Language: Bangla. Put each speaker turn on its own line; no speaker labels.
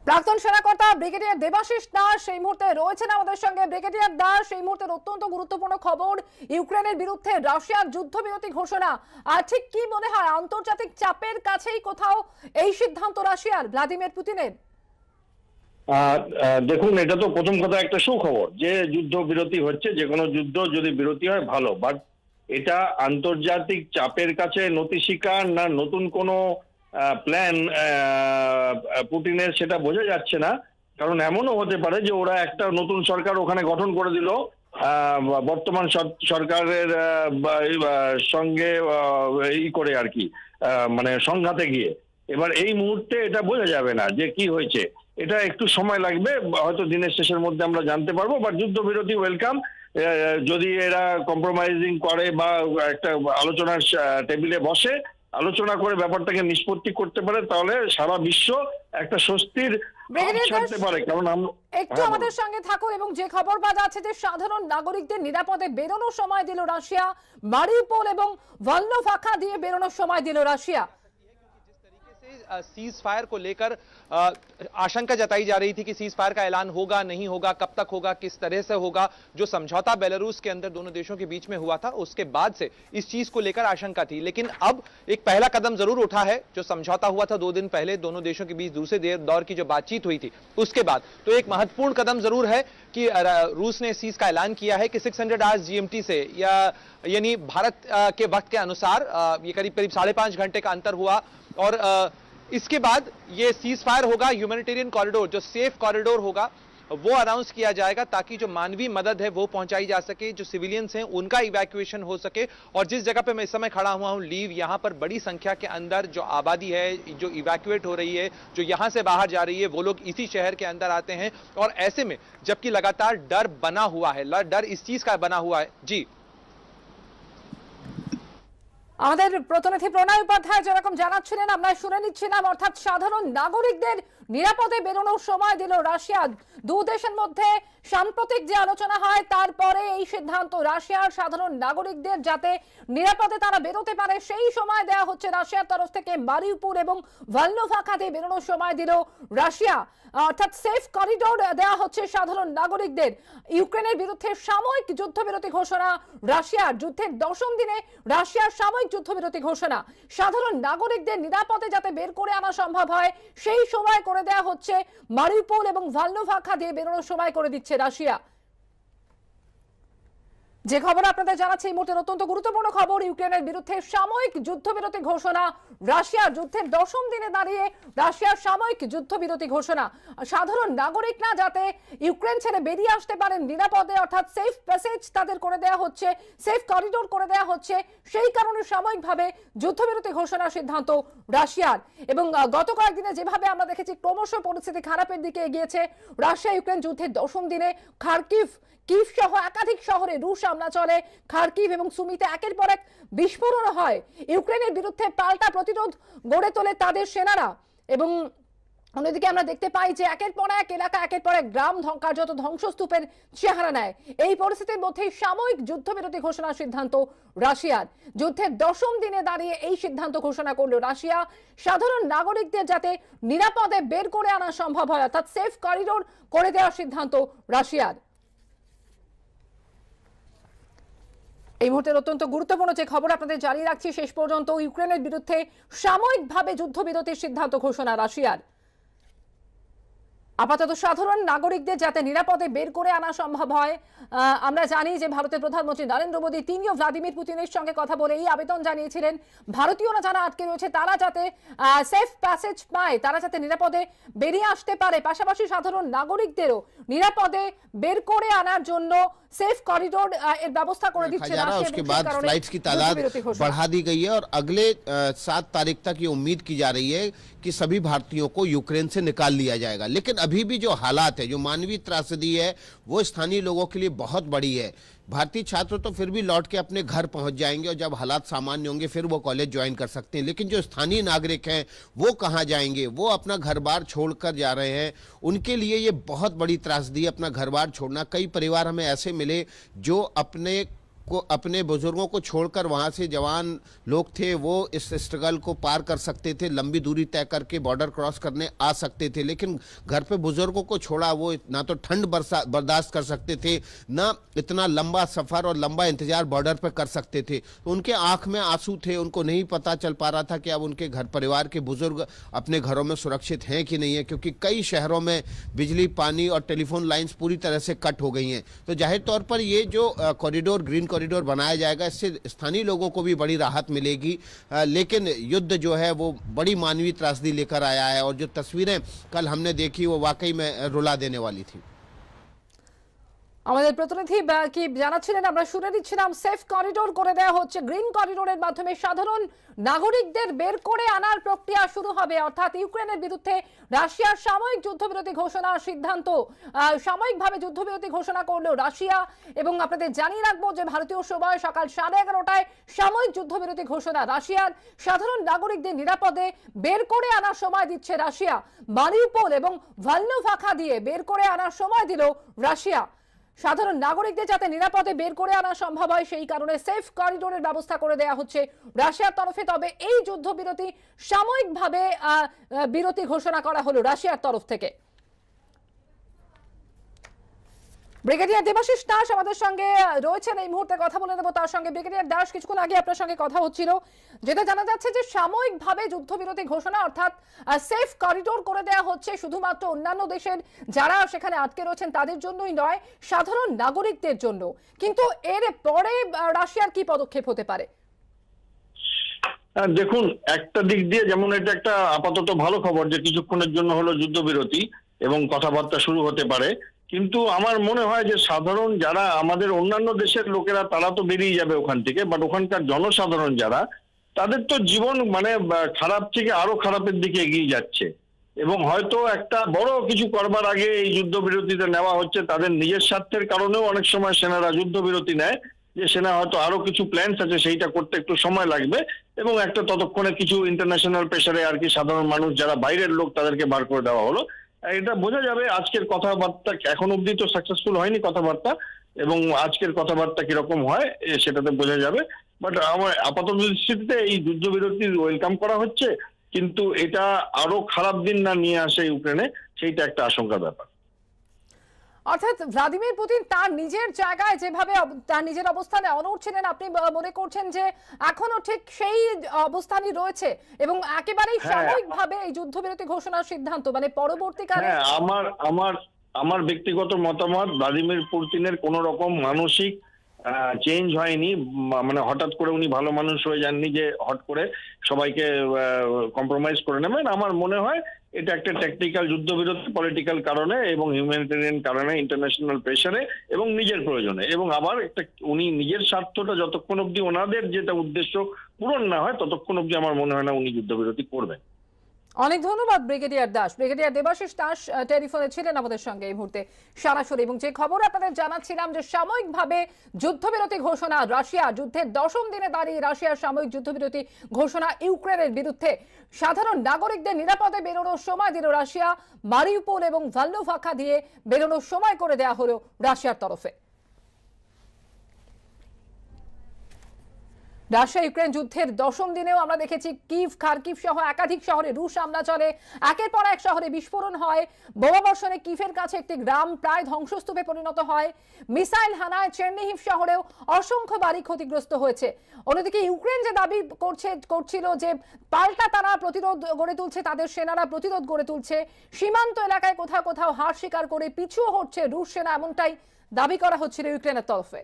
প্রাক্তন সেনাকর্তা ব্রিগেডিয়ার দেবাশিস দাস এই মুহূর্তে রয়েছেন আমাদের সঙ্গে। ব্রিগেডিয়ার দাস, এই মুহূর্তে অত্যন্ত গুরুত্বপূর্ণ খবর, ইউক্রেনের বিরুদ্ধে রাশিয়ার যুদ্ধবিরতি ঘোষণা। আর ঠিক কি মনে হয়, আন্তর্জাতিক চাপের কাছেই কোথাও এই সিদ্ধান্ত রাশিয়ার, ভ্লাদিমির পুতিনের?
দেখুন, এটা তো প্রথম কথা একটা সুখবর যে যুদ্ধ বিরতি হচ্ছে। যে কোনো যুদ্ধ যদি বিরতি হয় ভালো, বাট এটা আন্তর্জাতিক চাপের কাছে নতি স্বীকার না নতুন কোনো প্ল্যান পুতিনের, সেটা বোঝা যাচ্ছে না। কারণ এমনও হতে পারে যে ওরা একটা নতুন সরকার ওখানে গঠন করে দিল বর্তমান সরকারের সঙ্গে ই করে আর কি, মানে সংঘাতে গিয়ে। এবার এই মুহূর্তে এটা বোঝা যাবে না যে কি হয়েছে, এটা একটু সময় লাগবে, হয়তো দিনের শেষের মধ্যে আমরা জানতে পারবো। বাট যুদ্ধবিরতি ওয়েলকাম। যদি এরা কম্প্রোমাইজিং করে বা একটা আলোচনার টেবিলে বসে আলোচনা করে ব্যাপারটাকে নিষ্পত্তি করতে পারে, তাহলে সারা বিশ্ব একটা স্বস্তির ছাড়তে পারে। কারণ
একটু আমাদের সঙ্গে থাকুন। এবং যে খবর পাওয়া যাচ্ছে যে সাধারণ নাগরিকদের নিরাপদে বেরোনোর সময় দিল রাশিয়া, মারিউপোল এবং ভলনোভাখা দিয়ে বেরোনোর সময় দিল রাশিয়া।
सीज फायर को लेकर आशंका जताई जा रही थी कि सीज फायर का ऐलान होगा नहीं होगा, कब तक होगा, किस तरह से होगा। जो समझौता बेलारूस के अंदर दोनों देशों के बीच में हुआ था उसके बाद से इस चीज को लेकर आशंका थी। लेकिन अब एक पहला कदम जरूर उठा है। जो समझौता हुआ था 2 दिन पहले दोनों देशों के बीच दूसरे दौर की जो बातचीत हुई थी उसके बाद, तो एक महत्वपूर्ण कदम जरूर है कि रूस ने इस चीज का ऐलान किया है कि 600 आवर्स जीएमटी से, या यानी भारत के वक्त के अनुसार ये करीब 5.5 घंटे का अंतर हुआ। और इसके बाद ये सीज फायर होगा, ह्यूमैनिटेरियन कॉरिडोर जो सेफ कॉरिडोर होगा वो अनाउंस किया जाएगा, ताकि जो मानवीय मदद है वो पहुंचाई जा सके, जो सिविलियंस हैं उनका इवैक्यूएशन हो सके। और जिस जगह पे मैं इस समय खड़ा हुआ हूं लीव, यहां पर बड़ी संख्या के अंदर जो आबादी है जो इवैक्यूएट हो रही है, जो यहां से बाहर जा रही है, वो लोग इसी शहर के अंदर आते हैं। और ऐसे में जबकि लगातार डर बना हुआ है, डर इस चीज का बना हुआ है। जी,
আমাদের প্রতিনিধি প্রণয় উপাধ্যায় যেরকম জানাচ্ছিলেন আমরা শুনে নিচ্ছিলাম, অর্থাৎ সাধারণ নাগরিকদের নিরাপদে বেরোনোর সময় দিল রাশিয়া। দু দেশের মধ্যে সাম্প্রতিক যে আলোচনা হয় তারপরে এই সিদ্ধান্ত, রাশিয়ার সাধারণ নাগরিকদের যাতে নিরাপদে তারা বেরোতে পারে সেই সময় দেওয়া হচ্ছে রাশিয়ার তরফ থেকে। মারিউপোল এবং ভলনোভাখা দিয়ে বেরোনোর সময় দিল রাশিয়া, অর্থাৎ সেফ করিডোর দেওয়া হচ্ছে সাধারণ নাগরিকদের। ইউক্রেনের বিরুদ্ধে সাময়িক যুদ্ধবিরতি ঘোষণা রাশিয়ার, যুদ্ধের 10ম দিনে রাশিয়ার সাময়িক যুদ্ধবিরতি ঘোষণা। সাধারণ নাগরিকদের নিরাপদে যাতে বের করে আনা সম্ভব হয় সেই সময় করে দেওয়া হচ্ছে। মারিউপোল এবং ভলনোভাখা দিয়ে বেরোনোর সময় করে দিচ্ছে রাশিয়া। যে খবর আপনাদের জানাচ্ছি এই মুহূর্তে অত্যন্ত গুরুত্বপূর্ণ খবর, ইউক্রেনের বিরুদ্ধে সাময়িক যুদ্ধবিরতি ঘোষণা রাশিয়ার। যুদ্ধের 10ম দিনে দাঁড়িয়ে রাশিয়ার সাময়িক যুদ্ধবিরতি ঘোষণা। সাধারণ নাগরিকরা যাতে ইউক্রেন ছেড়ে বেরিয়ে আসতে পারেন নিরাপদে, অর্থাৎ সেফ প্যাসেজ তাদের করে দেওয়া হচ্ছে, সেফ করিডোর করে দেওয়া হচ্ছে। সেই কারণে সাময়িকভাবে যুদ্ধবিরতি ঘোষণার সিদ্ধান্ত রাশিয়ার। এবং গত কয়েকদিনে যেভাবে আমরা দেখেছি ক্রমশ পরিস্থিতি খারাপের দিকে এগিয়েছে। রাশিয়া ইউক্রেন যুদ্ধের 10ম দিনে খার্কিভ, কিভ সহ একাধিক শহরে রুশ হামলা চলে। খার্কিভ এবং সুমিতে একের পর এক বিস্ফোরণ হয়। ইউক্রেনের বিরুদ্ধে পাল্টা প্রতিরোধ গড়ে তোলে তাদের সেনারা। এবং অন্যদিকে আমরা দেখতে পাই যে একের পর এক এলাকা, একের পর এক গ্রাম কার্যত ধ্বংসস্তূপের চেহারা নেয়। এই পরিস্থিতির মধ্যেই সাময়িক যুদ্ধবিরতি ঘোষণার সিদ্ধান্ত রাশিয়ার। যুদ্ধের 10ম দিনে দাঁড়িয়ে এই সিদ্ধান্ত ঘোষণা করল রাশিয়া, সাধারণ নাগরিকদের যাতে নিরাপদে বের করে আনা সম্ভব হয়, অর্থাৎ সেফ করিডোর করে দেওয়ার সিদ্ধান্ত রাশিয়ার। এই মুহূর্তে অত্যন্ত গুরুত্বপূর্ণ যে খবর আপনাদের জানিয়ে রাখছি শেষ পর্যন্ত, ইউক্রেনের বিরুদ্ধে সাময়িকভাবে যুদ্ধবিরতির সিদ্ধান্ত ঘোষণা রাশিয়ার। আপাতত সাধারণ নাগরিকদের যাতে নিরাপদে বের করে আনা সম্ভব হয়। আমরা জানি যে ভারতের প্রধানমন্ত্রী নরেন্দ্র মোদী তিনিও ভ্লাদিমির পুতিনের সঙ্গে কথা বলে এই আবেদন জানিয়েছিলেন, ভারতীয়রা যারা আটকে রয়েছে তারা যাতে সেফ প্যাসেজ পায়, তারা যাতে নিরাপদে বেরিয়ে আসতে পারে। পাশাপাশি সাধারণ নাগরিকদেরও নিরাপদে বের করে আনার জন্য सेफ कॉरिडोर व्यवस्था कर दी जा रहा है।
उसके बाद फ्लाइट्स की तादाद बढ़ा दी गई है और अगले 7 तारीख तक ये उम्मीद की जा रही है कि सभी भारतीयों को यूक्रेन से निकाल लिया जाएगा। लेकिन अभी भी जो हालात है, जो मानवीय त्रासदी है, वो स्थानीय लोगों के लिए बहुत बड़ी है। भारतीय छात्र तो फिर भी लौट के अपने घर पहुंच जाएंगे और जब हालात सामान्य होंगे फिर वो कॉलेज ज्वाइन कर सकते हैं। लेकिन जो स्थानीय नागरिक हैं वो कहाँ जाएंगे? वो अपना घर बार छोड़कर जा रहे हैं। उनके लिए ये बहुत बड़ी त्रासदी है अपना घर बार छोड़ना। कई परिवार हमें ऐसे मिले जो अपने को अपने बुजुर्गों को छोड़कर वहां से जवान लोग थे वो इस स्ट्रगल को पार कर सकते थे, लंबी दूरी तय करके बॉर्डर क्रॉस करने आ सकते थे, लेकिन घर पे बुजुर्गों को छोड़ा वो ना तो ठंड बर्दाश्त कर सकते थे, ना इतना लंबा सफर और लंबा इंतजार बॉर्डर पर कर सकते थे। तो उनके आंख में आंसू थे, उनको नहीं पता चल पा रहा था कि अब उनके घर परिवार के बुजुर्ग अपने घरों में सुरक्षित हैं कि नहीं है, क्योंकि कई शहरों में बिजली, पानी और टेलीफोन लाइंस पूरी तरह से कट हो गई हैं। तो जाहिर तौर पर ये जो कॉरिडोर, ग्रीन कॉरिडोर बनाया जाएगा, इससे स्थानीय लोगों को भी बड़ी राहत मिलेगी, लेकिन युद्ध जो है वो बड़ी मानवीय त्रासदी लेकर आया है और जो तस्वीरें कल हमने देखी वो वाकई में रुला देने वाली थी।
আমাদের প্রতিনিধি কি জানাচ্ছিলেন, আমরা শুনে দিচ্ছিলাম সেফ করিডোর করে দেওয়া হচ্ছে, গ্রিন করিডোরের মাধ্যমে সাধারণ নাগরিকদের বের করে আনার প্রক্রিয়া শুরু হবে, অর্থাৎ ইউক্রেনের বিরুদ্ধে রাশিয়ার সাময়িক যুদ্ধবিরতি ঘোষণার সিদ্ধান্ত, সাময়িকভাবে যুদ্ধবিরতি ঘোষণা করলো রাশিয়া। এবং আপনাদের জানিয়ে রাখবো যে ভারতীয় সময় সকাল 11:30টায় সাময়িক যুদ্ধবিরতি ঘোষণা রাশিয়ার। সাধারণ নাগরিকদের নিরাপদে বের করে আনার সময় দিচ্ছে রাশিয়া। মারিউপোল এবং ভালনোভাখা দিয়ে বের করে আনার সময় দিল রাশিয়া। সাধারণ নাগরিকদের যাতে নিরাপদে বের করে আনা সম্ভব হয় সেই কারণে সেফ করিডোরের ব্যবস্থা করে দেওয়া হচ্ছে রাশিয়ার তরফে। তবে এই যুদ্ধবিরতি সাময়িকভাবে বিরতি ঘোষণা করা হলো রাশিয়ার তরফ থেকে। ব্রিগেডিয়ার দেবাশিস দাস আমাদের সঙ্গে রয়েছেন, এই মুহূর্তে কথা বলে নেব তার সঙ্গে। ব্রিগেডিয়ার দাস, কিছুক্ষণ আগে আপনার সঙ্গে কথা হচ্ছিল, যেটা জানা যাচ্ছে যে সাময়িকভাবে যুদ্ধবিরতি ঘোষণা, অর্থাৎ সেফ করিডোর করে দেওয়া হচ্ছে শুধুমাত্র অন্যান্য দেশের যারা সেখানে আটকে রয়েছেন তাদের জন্যই নয়, সাধারণ নাগরিকদের জন্য। কিন্তু এর পরে রাশিয়ার কি পদক্ষেপ হতে পারে?
দেখুন, একটা দিক দিয়ে যেমন এটা একটা আপাতত ভালো খবর যে কিছুক্ষণের জন্য হলো যুদ্ধবিরতি এবং কথাবার্তা শুরু হতে পারে, কিন্তু আমার মনে হয় যে সাধারণ যারা আমাদের অন্যান্য দেশের লোকেরা তারা তো বেরিয়ে যাবে ওখান থেকে, বাট ওখানকার জনসাধারণ যারা, তাদের তো জীবন মানে খারাপ থেকে আরো খারাপের দিকে এগিয়ে যাচ্ছে। এবং হয়তো একটা বড় কিছু করবার আগে এই যুদ্ধবিরতিতে নেওয়া হচ্ছে তাদের নিজের স্বার্থের কারণেও। অনেক সময় সেনারা যুদ্ধবিরতি নেয় যে সেনা হয়তো আরো কিছু প্ল্যানস আছে, সেইটা করতে একটু সময় লাগবে এবং একটা ততক্ষণে কিছু ইন্টারন্যাশনাল প্রেসারে আর কি সাধারণ মানুষ যারা বাইরের লোক তাদেরকে বার করে দেওয়া হলো। এটা বোঝা যাবে আজকের কথাবার্তা, এখন অব্দি তো সাকসেসফুল হয়নি কথাবার্তা, এবং আজকের কথাবার্তা কিরকম হয় সেটাতে বোঝা যাবে। বাট আমার আপাতত দৃষ্টিতে এই যুদ্ধবিরতি ওয়েলকাম করা হচ্ছে, কিন্তু এটা আরো খারাপ দিন না নিয়ে আসে ইউক্রেনে, সেইটা একটা আশঙ্কার ব্যাপার।
অর্থাৎ ভ্লাদিমির পুতিন তার নিজের জায়গায় যেভাবে তার নিজের অবস্থানে অনড় ছিলেন, আপনি মনে করছেন যে এখনো ঠিক সেই অবস্থানই রয়েছে এবং একেবারেই সাময়িকভাবে এই যুদ্ধবিরতি ঘোষণার সিদ্ধান্ত, মানে পরবর্তীকালে?
আমার ব্যক্তিগত মতামত, ভ্লাদিমির পুতিনের কোন রকম মানসিক চেঞ্জ হয়নি, মানে হঠাৎ করে উনি ভালো মানুষ হয়ে যাননি যে হট করে সবাইকে কম্প্রোমাইজ করে নেবেন। আমার মনে হয় এটা একটা টেকনিক্যাল যুদ্ধবিরতি, পলিটিক্যাল কারণে এবং হিউম্যানিটেরিয়ান কারণে, ইন্টারন্যাশনাল প্রেসারে এবং নিজের প্রয়োজনে, এবং আবার একটা উনি নিজের স্বার্থটা যতক্ষণ অব্দি ওনাদের যেটা উদ্দেশ্য পূরণ না হয় ততক্ষণ অব্দি আমার মনে হয় না উনি যুদ্ধবিরতি করবেন।
অনেক ধন্যবাদ ব্রিগেডিয়ার দাস। ব্রিগেডিয়ার দেবাশিস দাস টেলিফোনে ছিলেন আমাদের সঙ্গে এই মুহূর্তে সরাসরি। এবং যে খবর আপনাদের জানাচ্ছিলাম যে সাময়িকভাবে যুদ্ধবিরতি ঘোষণা রাশিয়া, যুদ্ধের 10ম দিনে দাঁড়িয়ে রাশিয়ার সাময়িক যুদ্ধবিরতি ঘোষণা ইউক্রেনের বিরুদ্ধে। সাধারণ নাগরিকদের নিরাপদে বেরোনোর সময় দিল রাশিয়া। মারিউপোল এবং ভালনোভাখা দিয়ে বেরোনোর সময় করে দেওয়া হলো রাশিয়ার তরফে। রাশিয়া ইউক্রেন যুদ্ধের 10ম দিনেও আমরা দেখেছি কিভ, খার্কিভ সহ একাধিক শহরে রুশ হামলা চলে, একের পর এক শহরে বিস্ফোরণ হয়, বোমাবর্ষণে কিভের কাছে একটি গ্রাম প্রায় ধ্বংসস্তূপে পরিণত হয়, মিসাইল হানায় চেরনিহিভ শহরেও অসংখ্য বাড়ি ক্ষতিগ্রস্ত হয়েছে। অন্যদিকে ইউক্রেন যে দাবি করছিল যে পাল্টা তারা প্রতিরোধ গড়ে তুলছে, তাদের সেনারা প্রতিরোধ গড়ে তুলছে, সীমান্ত এলাকায় কোথাও কোথাও হার স্বীকার করে পিছু হটছে রুশ সেনা, এমনটাই দাবি করা হচ্ছিল ইউক্রেনের তরফে।